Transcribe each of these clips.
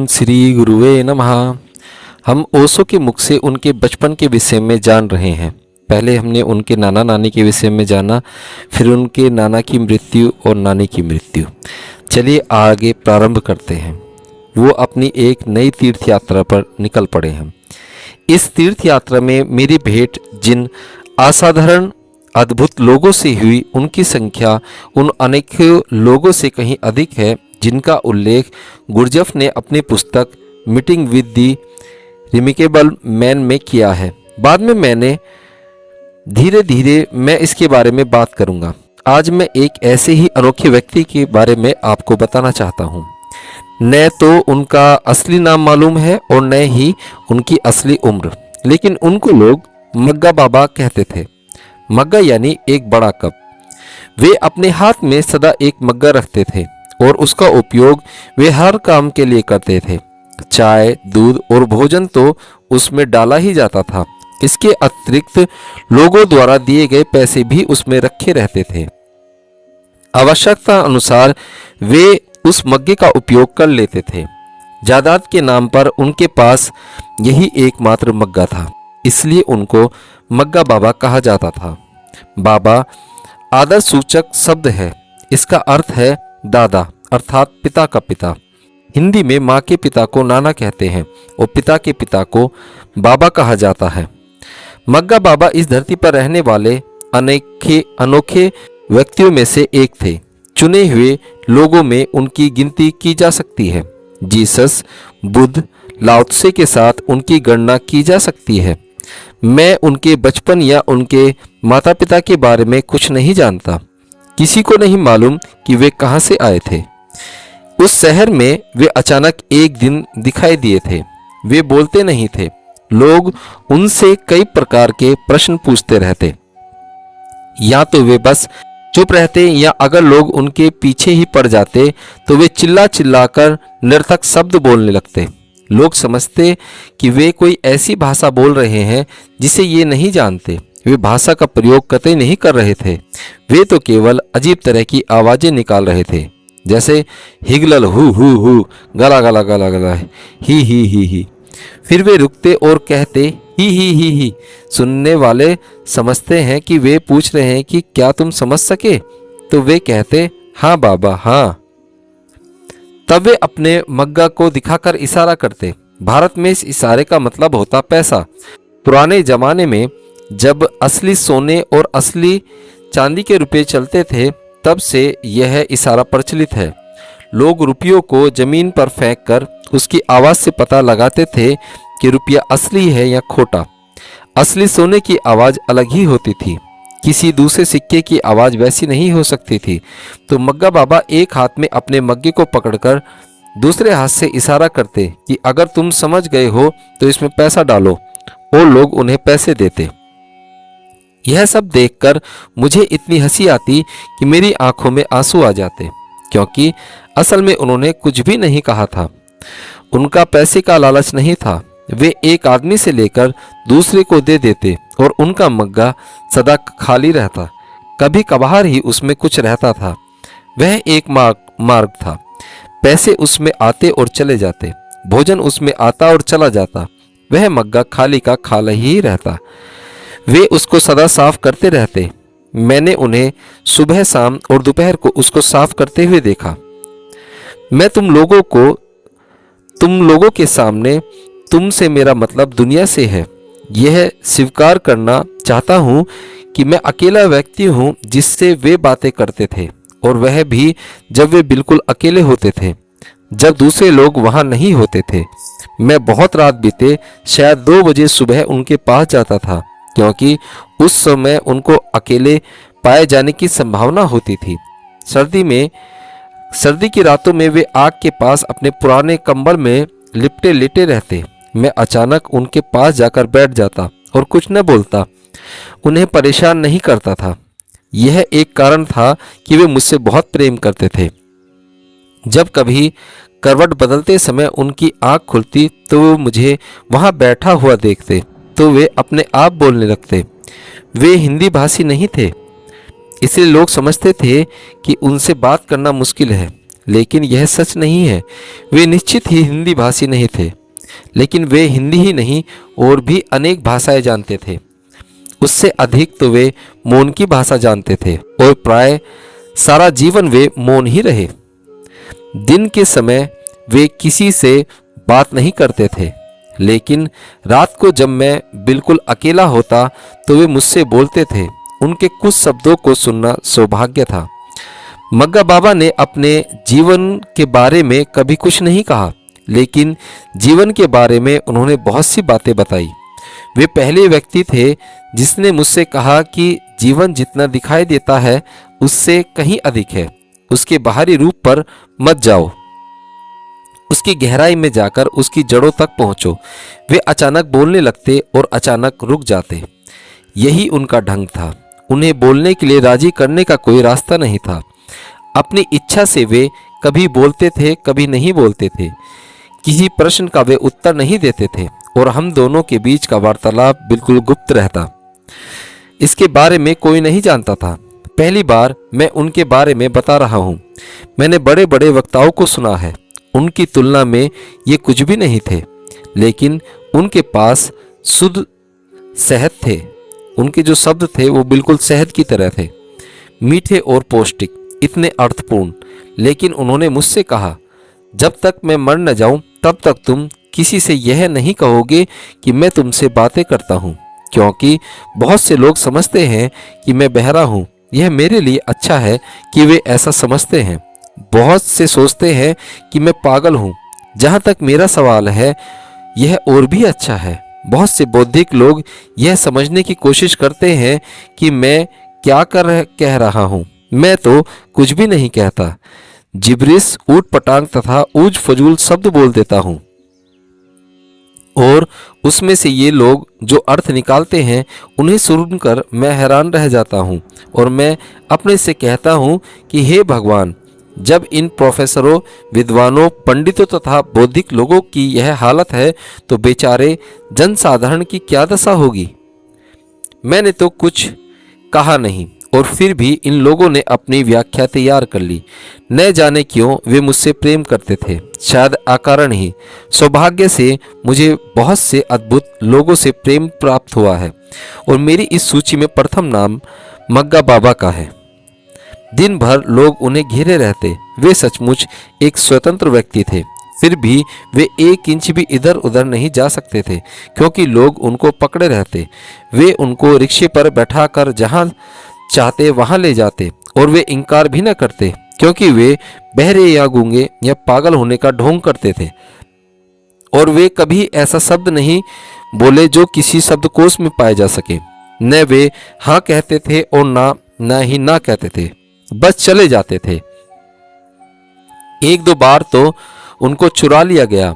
ओम श्री गुरुवे नमः। हम ओशो के मुख से उनके बचपन के विषय में जान रहे हैं। पहले हमने उनके नाना नानी के विषय में जाना, फिर उनके नाना की मृत्यु और नानी की मृत्यु। चलिए आगे प्रारंभ करते हैं। वो अपनी एक नई तीर्थ यात्रा पर निकल पड़े हैं। इस तीर्थ यात्रा में मेरी भेंट जिन असाधारण अद्भुत लोगों से हुई, उनकी संख्या उन अनेक लोगों से कहीं अधिक है जिनका उल्लेख गुरजफ ने अपनी पुस्तक meeting with the remarkable man में किया है। बाद में धीरे धीरे मैं इसके बारे में बात करूंगा। आज मैं एक ऐसे ही अनोखे व्यक्ति के बारे में आपको बताना चाहता हूं। न तो उनका असली नाम मालूम है और न ही उनकी असली उम्र, लेकिन उनको लोग मग्गा बाबा कहते थे। मग्गा यानी एक बड़ा कप। वे अपने हाथ में सदा एक मग्गा रखते थे और उसका उपयोग वे हर काम के लिए करते थे। चाय, दूध और भोजन तो उसमें डाला ही जाता था। इसके अतिरिक्त लोगों द्वारा दिए गए पैसे भी उसमें रखे रहते थे। आवश्यकता अनुसार वे उस मग्गे का उपयोग कर लेते थे। जायदाद के नाम पर उनके पास यही एकमात्र मग्गा था, इसलिए उनको मग्गा बाबा कहा जाता था। बाबा आदर सूचक शब्द है। इसका अर्थ है दादा, अर्थात पिता का पिता। हिंदी में माँ के पिता को नाना कहते हैं और पिता के पिता को बाबा कहा जाता है। मग्गा बाबा इस धरती पर रहने वाले अनोखे व्यक्तियों में से एक थे। चुने हुए लोगों में उनकी गिनती की जा सकती है। जीसस, बुद्ध, लाओ त्से के साथ उनकी गणना की जा सकती है। मैं उनके बचपन या उनके माता पिता के बारे में कुछ नहीं जानता। किसी को नहीं मालूम कि वे कहाँ से आए थे। उस शहर में वे अचानक एक दिन दिखाई दिए थे। वे बोलते नहीं थे। लोग उनसे कई प्रकार के प्रश्न पूछते रहते। या तो वे बस चुप रहते, या अगर लोग उनके पीछे ही पड़ जाते तो वे चिल्ला चिल्लाकर निरर्थक शब्द बोलने लगते। लोग समझते कि वे कोई ऐसी भाषा बोल रहे हैं जिसे ये नहीं जानते। वे भाषा का प्रयोग कतई नहीं कर रहे थे। वे तो केवल अजीब तरह की आवाजें निकाल रहे थे, जैसे हिगलल, हु, गला गला गला गला, ही। फिर वे रुकते और कहते ही। सुनने वाले समझते हैं कि वे पूछ रहे हैं कि क्या तुम समझ सके? तो वे कहते हाँ बाबा, हाँ। तब वे अपने मग्गा को दिखाकर इशारा करते। भारत में इस इशारे का मतलब होता पैसा। पुराने जमाने में जब असली सोने और असली चांदी के रुपये चलते थे, तब से यह इशारा प्रचलित है। लोग रुपयों को जमीन पर फेंककर उसकी आवाज़ से पता लगाते थे कि रुपया असली है या खोटा। असली सोने की आवाज़ अलग ही होती थी। किसी दूसरे सिक्के की आवाज़ वैसी नहीं हो सकती थी। तो मग्गा बाबा एक हाथ में अपने मग्गे को पकड़कर दूसरे हाथ से इशारा करते कि अगर तुम समझ गए हो तो इसमें पैसा डालो, और लोग उन्हें पैसे देते। यह सब देखकर मुझे इतनी हंसी आती कि मेरी आंखों में आंसू आ जाते, क्योंकि असल में उन्होंने कुछ भी नहीं कहा था। उनका पैसे का लालच नहीं था। वे एक आदमी से लेकर दूसरे को दे देते और उनका मग्गा सदा खाली रहता। कभी कभार ही उसमें कुछ रहता था। वह एक मार्ग था। पैसे उसमें आते और चले जाते, भोजन उसमें आता और चला जाता। वह मग्गा खाली का खाली ही रहता। वे उसको सदा साफ करते रहते। मैंने उन्हें सुबह, शाम और दोपहर को उसको साफ करते हुए देखा। मैं तुम लोगों के सामने, तुमसे मेरा मतलब दुनिया से है, यह स्वीकार करना चाहता हूँ कि मैं अकेला व्यक्ति हूँ जिससे वे बातें करते थे, और वह भी जब वे बिल्कुल अकेले होते थे, जब दूसरे लोग वहाँ नहीं होते थे। मैं बहुत रात बीते शायद 2 बजे सुबह उनके पास जाता था, क्योंकि उस समय उनको अकेले पाए जाने की संभावना होती थी। सर्दी की रातों में वे आग के पास अपने पुराने कंबल में लिपटे लेटे रहते। मैं अचानक उनके पास जाकर बैठ जाता और कुछ न बोलता। उन्हें परेशान नहीं करता था। यह एक कारण था कि वे मुझसे बहुत प्रेम करते थे। जब कभी करवट बदलते समय उनकी आँख खुलती तो वो मुझे वहाँ बैठा हुआ देखते तो वे अपने आप बोलने लगते। वे हिंदी भाषी नहीं थे, इसलिए लोग समझते थे कि उनसे बात करना मुश्किल है। लेकिन यह सच नहीं है। वे निश्चित ही हिंदी भाषी नहीं थे, लेकिन वे हिंदी ही नहीं और भी अनेक भाषाएं जानते थे। उससे अधिक तो वे मौन की भाषा जानते थे और प्राय सारा जीवन वे मौन ही रहे। दिन के समय वे किसी से बात नहीं करते थे, लेकिन रात को जब मैं बिल्कुल अकेला होता तो वे मुझसे बोलते थे। उनके कुछ शब्दों को सुनना सौभाग्य था। मग्गा बाबा ने अपने जीवन के बारे में कभी कुछ नहीं कहा, लेकिन जीवन के बारे में उन्होंने बहुत सी बातें बताई। वे पहले व्यक्ति थे जिसने मुझसे कहा कि जीवन जितना दिखाई देता है उससे कहीं अधिक है। उसके बाहरी रूप पर मत जाओ, उसकी गहराई में जाकर उसकी जड़ों तक पहुंचो। वे अचानक बोलने लगते और अचानक रुक जाते। यही उनका ढंग था। उन्हें बोलने के लिए राजी करने का कोई रास्ता नहीं था। अपनी इच्छा से वे कभी बोलते थे, कभी नहीं बोलते थे। किसी प्रश्न का वे उत्तर नहीं देते थे और हम दोनों के बीच का वार्तालाप बिल्कुल गुप्त रहता। इसके बारे में कोई नहीं जानता था। पहली बार मैं उनके बारे में बता रहा हूँ। मैंने बड़े बड़े वक्ताओं को सुना है, उनकी तुलना में ये कुछ भी नहीं थे, लेकिन उनके पास शुद्ध शहद थे। उनके जो शब्द थे वो बिल्कुल शहद की तरह थे, मीठे और पौष्टिक, इतने अर्थपूर्ण। लेकिन उन्होंने मुझसे कहा, जब तक मैं मर न जाऊं तब तक तुम किसी से यह नहीं कहोगे कि मैं तुमसे बातें करता हूं, क्योंकि बहुत से लोग समझते हैं कि मैं बहरा हूं। यह मेरे लिए अच्छा है कि वे ऐसा समझते हैं। बहुत से सोचते हैं कि मैं पागल हूं। जहां तक मेरा सवाल है, यह और भी अच्छा है। बहुत से बौद्धिक लोग यह समझने की कोशिश करते हैं कि मैं क्या कह रहा हूं। मैं तो कुछ भी नहीं कहता, जिब्रिश, ऊट पटांग तथा ऊज फजूल शब्द बोल देता हूं, और उसमें से ये लोग जो अर्थ निकालते हैं उन्हें सुनकर मैं हैरान रह जाता हूं और मैं अपने से कहता हूं कि हे भगवान, जब इन प्रोफेसरों, विद्वानों, पंडितों तथा बौद्धिक लोगों की यह हालत है तो बेचारे जनसाधारण की क्या दशा होगी। मैंने तो कुछ कहा नहीं और फिर भी इन लोगों ने अपनी व्याख्या तैयार कर ली। न जाने क्यों वे मुझसे प्रेम करते थे, शायद अकारण ही। सौभाग्य से मुझे बहुत से अद्भुत लोगों से प्रेम प्राप्त हुआ है और मेरी इस सूची में प्रथम नाम मग्गा बाबा का है। दिन भर लोग उन्हें घेरे रहते। वे सचमुच एक स्वतंत्र व्यक्ति थे, फिर भी वे 1 इंच भी इधर उधर नहीं जा सकते थे, क्योंकि लोग उनको पकड़े रहते। वे उनको रिक्शे पर बैठाकर जहां चाहते वहां ले जाते और वे इनकार भी न करते, क्योंकि वे बहरे या गूंगे या पागल होने का ढोंग करते थे। और वे कभी ऐसा शब्द नहीं बोले जो किसी शब्दकोश में पाए जा सके। न वे हाँ कहते थे और ना ही ना कहते थे, बस चले जाते थे। 1-2 बार तो उनको चुरा लिया गया।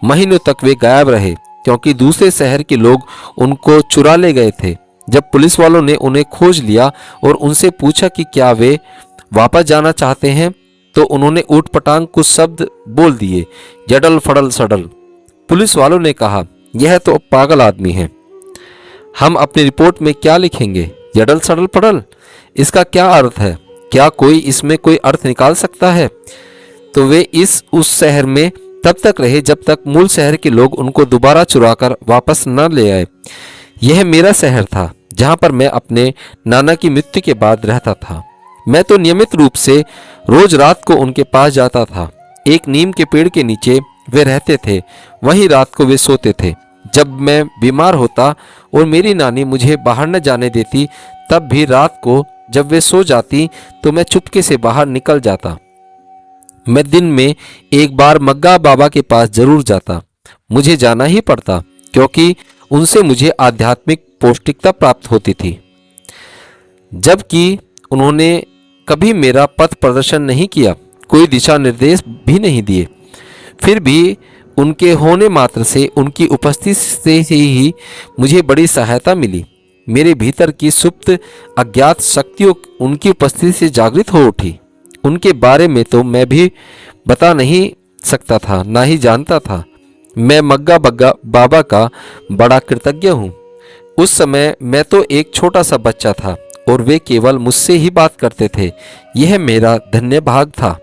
महीनों तक वे गायब रहे, क्योंकि दूसरे शहर के लोग उनको चुरा ले गए थे। जब पुलिस वालों ने उन्हें खोज लिया और उनसे पूछा कि क्या वे वापस जाना चाहते हैं, तो उन्होंने ऊट पटांग कुछ शब्द बोल दिए, जडल फडल सडल। पुलिस वालों ने कहा, यह तो पागल आदमी है, हम अपनी रिपोर्ट में क्या लिखेंगे, जडल सडल पडल, इसका क्या अर्थ है? क्या कोई इसमें कोई अर्थ निकाल सकता है? तो वे उस शहर में तब तक रहे जब तक मूल शहर के लोग उनको दोबारा चुराकर वापस न ले आए। यह मेरा शहर था, जहां पर मैं अपने नाना की मृत्यु के बाद रहता था। मैं तो नियमित रूप से रोज रात को उनके पास जाता था। एक नीम के पेड़ के नीचे वे रहते थे, वहीं रात को वे सोते थे। जब मैं बीमार होता और मेरी नानी मुझे बाहर न जाने देती, तब भी रात को जब वे सो जाती तो मैं चुपके से बाहर निकल जाता। मैं दिन में 1 बार मग्गा बाबा के पास जरूर जाता। मुझे जाना ही पड़ता, क्योंकि उनसे मुझे आध्यात्मिक पौष्टिकता प्राप्त होती थी। जबकि उन्होंने कभी मेरा पथ प्रदर्शन नहीं किया, कोई दिशा निर्देश भी नहीं दिए, फिर भी उनके होने मात्र से, उनकी उपस्थिति से ही मुझे बड़ी सहायता मिली। मेरे भीतर की सुप्त अज्ञात शक्तियों उनकी उपस्थिति से जागृत हो उठी। उनके बारे में तो मैं भी बता नहीं सकता था, ना ही जानता था। मैं मग्गा बाबा का बड़ा कृतज्ञ हूँ। उस समय मैं तो एक छोटा सा बच्चा था और वे केवल मुझसे ही बात करते थे। यह मेरा धन्य भाग था।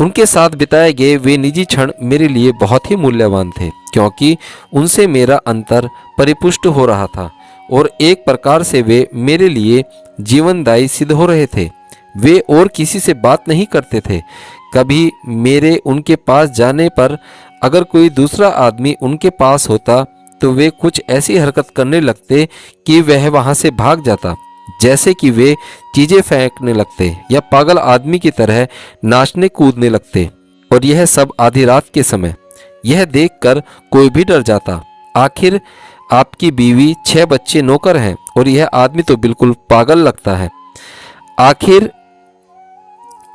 उनके साथ बिताए गए वे निजी क्षण मेरे लिए बहुत ही मूल्यवान थे, क्योंकि उनसे मेरा अंतर परिपुष्ट हो रहा था और एक प्रकार से वे मेरे लिए जीवनदायी सिद्ध हो रहे थे। वे और किसी से बात नहीं करते थे। कभी मेरे उनके पास जाने पर अगर कोई दूसरा आदमी उनके पास होता तो वे कुछ ऐसी हरकत करने लगते कि वह वहां से भाग जाता, जैसे कि वे चीजें फेंकने लगते या पागल आदमी की तरह नाचने कूदने लगते। और यह सब आधी रात के समय। यह देखकर कोई भी डर जाता। आखिर आपकी बीवी, 6 बच्चे, नौकर हैं और यह आदमी तो बिल्कुल पागल लगता है। आखिर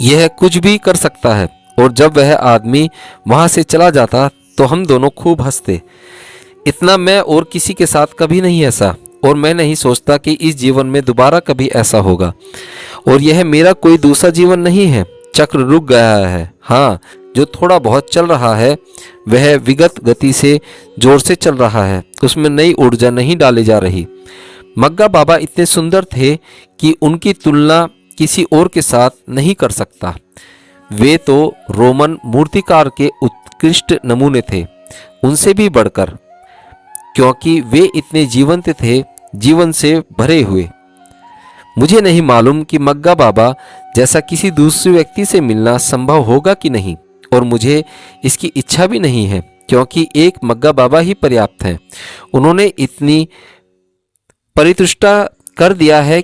यह कुछ भी कर सकता है। और जब वह आदमी वहां से चला जाता तो हम दोनों खूब हंसते। इतना मैं और किसी के साथ कभी नहीं हंसा और मैं नहीं सोचता कि इस जीवन में दोबारा कभी ऐसा होगा। और यह मेरा कोई दूसरा जीवन नहीं है। चक्र रुक गया है। हाँ, जो थोड़ा बहुत चल रहा है वह विगत गति से जोर से चल रहा है। उसमें नई ऊर्जा नहीं डाली जा रही। मग्गा बाबा इतने सुंदर थे कि उनकी तुलना किसी और के साथ नहीं कर सकता। वे तो रोमन मूर्तिकार के उत्कृष्ट नमूने थे, उनसे भी बढ़कर, क्योंकि वे इतने जीवंत थे, जीवन से भरे हुए। मुझे नहीं मालूम कि मग्गा बाबा जैसा किसी दूसरे व्यक्ति से मिलना संभव होगा कि नहीं, और मुझे इसकी इच्छा भी नहीं है, क्योंकि एक मग्गा बाबा ही पर्याप्त है। उन्होंने इतनी परितुष्टा कर दिया है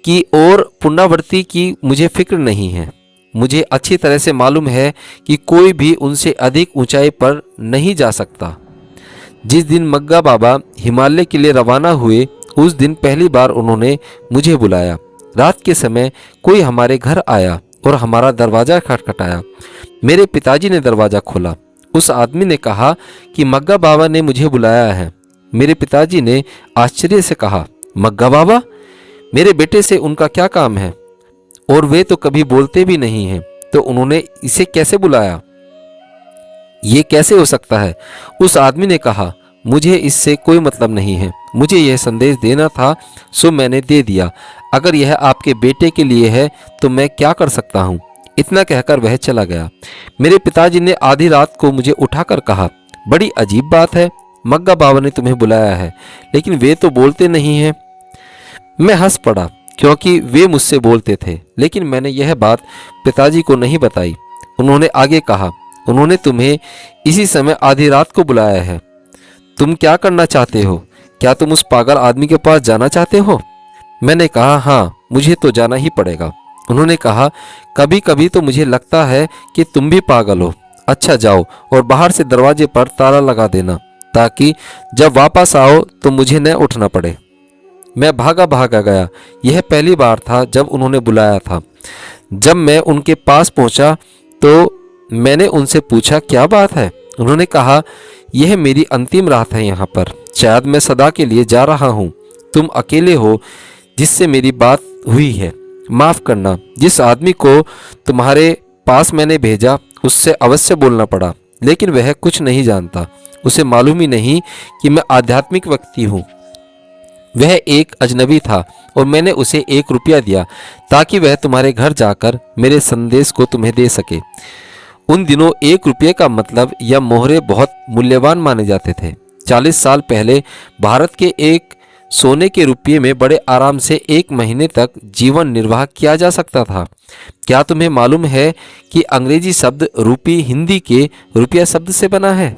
कि और पुनरावृत्ति की मुझे फिक्र नहीं है। मुझे अच्छी तरह से मालूम है कि कोई भी उनसे अधिक ऊंचाई पर नहीं जा सकता। जिस दिन मग्गा बाबा हिमालय के लिए रवाना हुए उस दिन पहली बार उन्होंने मुझे बुलाया। रात के समय कोई हमारे घर आया और हमारा दरवाज़ा खटखटाया। मेरे पिताजी ने दरवाज़ा खोला। उस आदमी ने कहा कि मग्गा बाबा ने मुझे बुलाया है। मेरे पिताजी ने आश्चर्य से कहा, मग्गा बाबा? मेरे बेटे से उनका क्या काम है? और वे तो कभी बोलते भी नहीं हैं, तो उन्होंने इसे कैसे बुलाया? ये कैसे हो सकता है? उस आदमी ने कहा, मुझे इससे कोई मतलब नहीं है। मुझे यह संदेश देना था, सो मैंने दे दिया। अगर यह आपके बेटे के लिए है तो मैं क्या कर सकता हूँ? इतना कहकर वह चला गया। मेरे पिताजी ने आधी रात को मुझे उठाकर कहा, बड़ी अजीब बात है, मग्गा बाबा ने तुम्हें बुलाया है, लेकिन वे तो बोलते नहीं हैं। मैं हंस पड़ा, क्योंकि वे मुझसे बोलते थे, लेकिन मैंने यह बात पिताजी को नहीं बताई। उन्होंने आगे कहा, उन्होंने तुम्हें इसी समय आधी रात को बुलाया है। तुम क्या करना चाहते हो? क्या तुम उस पागल आदमी के पास जाना चाहते हो? मैंने कहा, हाँ, मुझे तो जाना ही पड़ेगा। उन्होंने कहा, कभी कभी तो मुझे लगता है कि तुम भी पागल हो। अच्छा, जाओ और बाहर से दरवाजे पर ताला लगा देना, ताकि जब वापस आओ तो मुझे न उठना पड़े। मैं भागा भागा गया। यह पहली बार था जब उन्होंने बुलाया था। जब मैं उनके पास पहुंचा तो मैंने उनसे पूछा, क्या बात है? उन्होंने कहा, यह मेरी अंतिम रात है यहाँ पर। शायद मैं सदा के लिए जा रहा हूँ। तुम अकेले हो जिससे मेरी बात हुई है। माफ़ करना, जिस आदमी को तुम्हारे पास मैंने भेजा उससे अवश्य बोलना पड़ा, लेकिन वह कुछ नहीं जानता। उसे मालूम ही नहीं कि मैं आध्यात्मिक व्यक्ति हूँ। वह एक अजनबी था और मैंने उसे 1 रुपया दिया ताकि वह तुम्हारे घर जाकर मेरे संदेश को तुम्हें दे सके। उन दिनों 1 रुपये का मतलब या मोहरे बहुत मूल्यवान माने जाते थे। 40 साल पहले भारत के एक सोने के रुपये में बड़े आराम से 1 महीने तक जीवन निर्वाह किया जा सकता था। क्या तुम्हें मालूम है कि अंग्रेजी शब्द रूपी हिंदी के रुपया शब्द से बना है?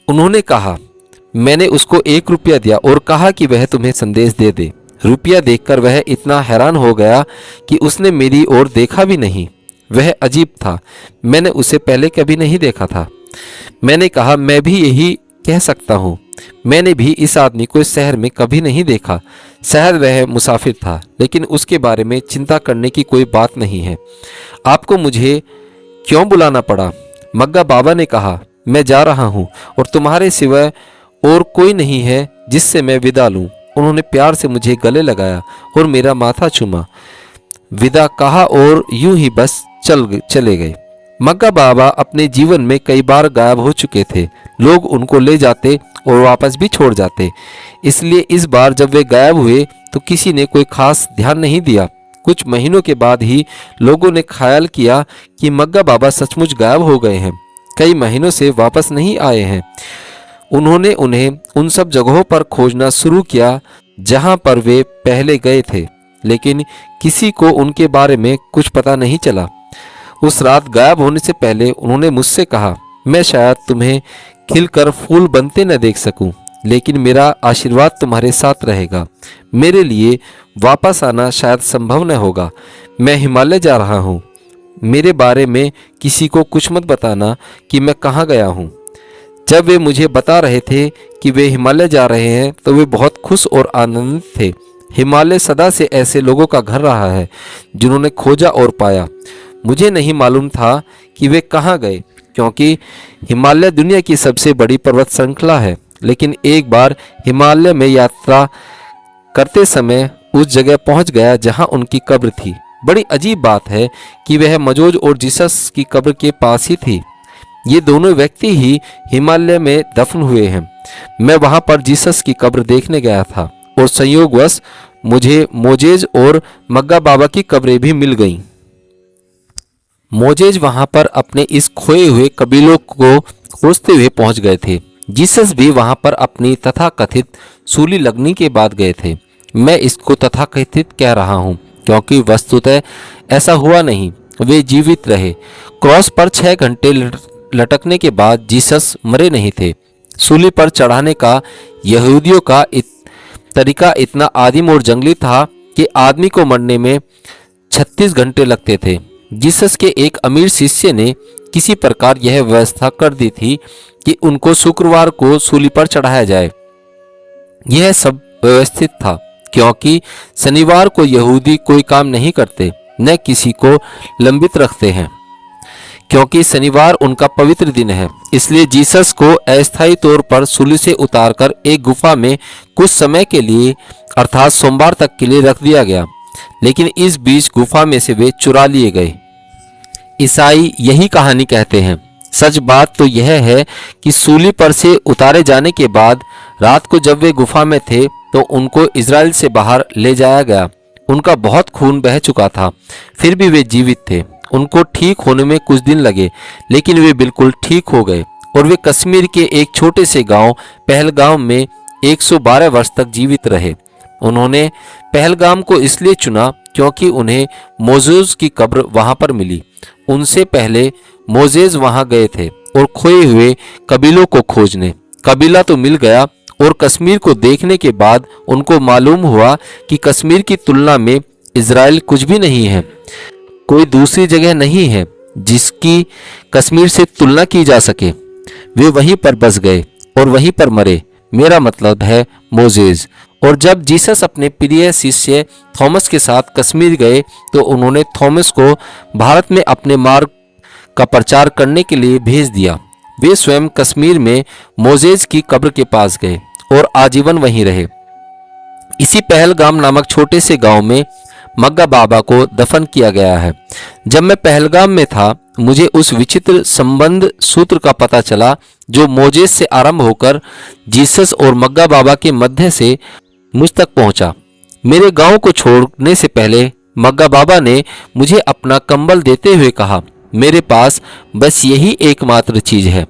उन्होंने कहा। मैंने उसको 1 रुपया दिया और कहा कि वह तुम्हें संदेश दे दे। रुपया देखकर वह इतना हैरान हो गया कि उसने मेरी ओर देखा भी नहीं। वह अजीब था, मैंने उसे पहले कभी नहीं देखा था। मैंने कहा, मैं भी यही कह सकता हूँ। मैंने भी इस आदमी को इस शहर में कभी नहीं देखा। शायद वह मुसाफिर था, लेकिन उसके बारे में चिंता करने की कोई बात नहीं है। आपको मुझे क्यों बुलाना पड़ा? मग्गा बाबा ने कहा, मैं जा रहा हूँ और तुम्हारे सिवाय और कोई नहीं है जिससे मैं विदा लूं। उन्होंने प्यार से मुझे गले लगाया और मेरा माथा चूमा। विदा कहा और यूं ही बस चले गए। मग्गा बाबा अपने जीवन में कई बार गायब हो चुके थे। लोग उनको ले जाते और वापस भी छोड़ जाते। इसलिए इस बार जब वे गायब हुए तो किसी ने कोई खास ध्यान नहीं दिया। कुछ महीनों के बाद ही लोगों ने ख्याल किया कि मग्गा बाबा सचमुच गायब हो गए हैं, कई महीनों से वापस नहीं आए हैं। उन्होंने उन्हें उन सब जगहों पर खोजना शुरू किया जहां पर वे पहले गए थे, लेकिन किसी को उनके बारे में कुछ पता नहीं चला। उस रात गायब होने से पहले उन्होंने मुझसे कहा, मैं शायद तुम्हें खिलकर फूल बनते न देख सकूं, लेकिन मेरा आशीर्वाद तुम्हारे साथ रहेगा। मेरे लिए वापस आना शायद संभव न होगा। मैं हिमालय जा रहा हूँ। मेरे बारे में किसी को कुछ मत बताना कि मैं कहाँ गया हूँ। जब वे मुझे बता रहे थे कि वे हिमालय जा रहे हैं तो वे बहुत खुश और आनंदित थे। हिमालय सदा से ऐसे लोगों का घर रहा है जिन्होंने खोजा और पाया। मुझे नहीं मालूम था कि वे कहाँ गए, क्योंकि हिमालय दुनिया की सबसे बड़ी पर्वत श्रृंखला है। लेकिन एक बार हिमालय में यात्रा करते समय उस जगह पहुंच गया जहां उनकी कब्र थी। बड़ी अजीब बात है कि वह मजोज और जीसस की कब्र के पास ही थी। ये दोनों व्यक्ति ही हिमालय में दफन हुए हैं। मैं वहां पर जीसस की कब्र देखने गया था और संयोगवश मुझे मोजेज और मग्गा बाबा की कब्रें भी मिल गईं। मोजेज वहां पर अपने इस खोए हुए कबीलों को खोजते हुए पहुंच गए थे। जीसस भी वहां पर अपनी तथाकथित सूली लगने के बाद गए थे। मैं इसको तथाकथित कह रहा हूं क्योंकि वस्तुतः ऐसा हुआ नहीं। वे जीवित रहे। क्रॉस पर 6 घंटे लटकने के बाद जीसस मरे नहीं थे। सूली पर चढ़ाने का यहूदियों का तरीका इतना आदिम और जंगली था कि आदमी को मरने में 36 घंटे लगते थे। जीसस के एक अमीर शिष्य ने किसी प्रकार यह व्यवस्था कर दी थी कि उनको शुक्रवार को सूली पर चढ़ाया जाए। यह सब व्यवस्थित था क्योंकि शनिवार को यहूदी कोई काम नहीं करते, न किसी को लंबित रखते हैं, क्योंकि शनिवार उनका पवित्र दिन है। इसलिए जीसस को अस्थायी तौर पर सूली से उतारकर एक गुफा में कुछ समय के लिए अर्थात सोमवार तक के लिए रख दिया गया। लेकिन इस बीच गुफा में से वे चुरा लिए गए। ईसाई यही कहानी कहते हैं। सच बात तो यह है कि सूली पर से उतारे जाने के बाद रात को जब वे गुफा में थे तो उनको इजराइल से बाहर ले जाया गया। उनका बहुत खून बह चुका था, फिर भी वे जीवित थे। उनको ठीक होने में कुछ दिन लगे, लेकिन वे बिल्कुल ठीक हो गए और वे कश्मीर के एक छोटे से गांव पहलगाम में 112 वर्ष तक जीवित रहे। उन्होंने पहलगाम को इसलिए चुना क्योंकि उन्हें मोजेज की कब्र वहां पर मिली। उनसे पहले मोजेज वहां गए थे और खोए हुए कबीलों को खोजने। कबीला तो मिल गया और कश्मीर को देखने के बाद उनको मालूम हुआ कि कश्मीर की तुलना में इजराइल कुछ भी नहीं है। कोई दूसरी जगह नहीं है जिसकी कश्मीर से तुलना की जा सके। वे वहीं पर बस गए और वहीं पर मरे। मेरा मतलब है मोजेज। और जब जीसस अपने प्रिय शिष्य थॉमस के साथ कश्मीर गए तो उन्होंने थॉमस को भारत में अपने मार्ग का प्रचार करने के लिए भेज दिया। वे स्वयं कश्मीर में मोजेज की कब्र के पास गए और आजीवन वहीं रहे। इसी पहलगाम नामक छोटे से गांव में मग्गा बाबा को दफन किया गया है। जब मैं पहलगाम में था मुझे उस विचित्र संबंध सूत्र का पता चला जो मोजेज से आरंभ होकर जीसस और मग्गा बाबा के मध्य से मुझ तक पहुंचा। मेरे गांव को छोड़ने से पहले मग्गा बाबा ने मुझे अपना कंबल देते हुए कहा, मेरे पास बस यही एकमात्र चीज है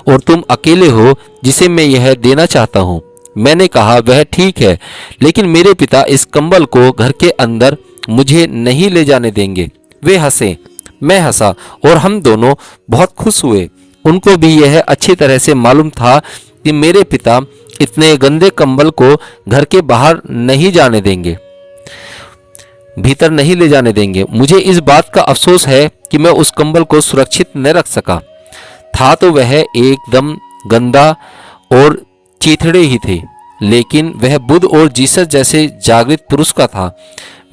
और तुम अकेले हो जिसे मैं यह देना चाहता हूँ। मैंने कहा, वह ठीक है, लेकिन मेरे पिता इस कंबल को घर के अंदर मुझे नहीं ले जाने देंगे। वे हंसे, मैं हंसा और हम दोनों बहुत खुश हुए। उनको भी यह अच्छी तरह से मालूम था कि मेरे पिता इतने गंदे कंबल को घर के बाहर नहीं जाने देंगे, भीतर नहीं ले जाने देंगे। मुझे इस बात का अफसोस है कि मैं उस कंबल को सुरक्षित न रख सका। था तो वह एकदम गंदा और चीथड़े ही थे, लेकिन वह बुद्ध और जीसस जैसे जागृत पुरुष का था।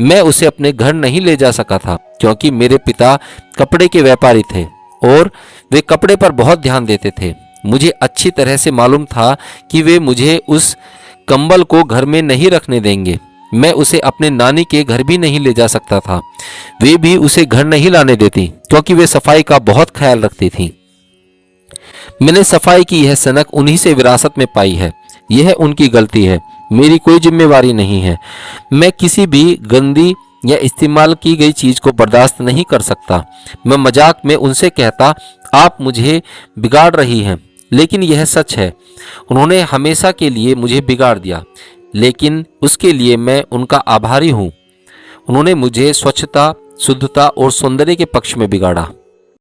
मैं उसे अपने घर नहीं ले जा सका था क्योंकि मेरे पिता कपड़े के व्यापारी थे और वे कपड़े पर बहुत ध्यान देते थे। मुझे अच्छी तरह से मालूम था कि वे मुझे उस कंबल को घर में नहीं रखने देंगे। मैं उसे अपने नानी के घर भी नहीं ले जा सकता था। वे भी उसे घर नहीं लाने देती क्योंकि वे सफाई का बहुत ख्याल रखती थीं। मैंने सफाई की यह सनक उन्हीं से विरासत में पाई है। यह उनकी गलती है, मेरी कोई जिम्मेवारी नहीं है। मैं किसी भी गंदी या इस्तेमाल की गई चीज़ को बर्दाश्त नहीं कर सकता। मैं मजाक में उनसे कहता, आप मुझे बिगाड़ रही हैं, लेकिन यह सच है। उन्होंने हमेशा के लिए मुझे बिगाड़ दिया, लेकिन उसके लिए मैं उनका आभारी हूँ। उन्होंने मुझे स्वच्छता, शुद्धता और सौंदर्य के पक्ष में बिगाड़ा।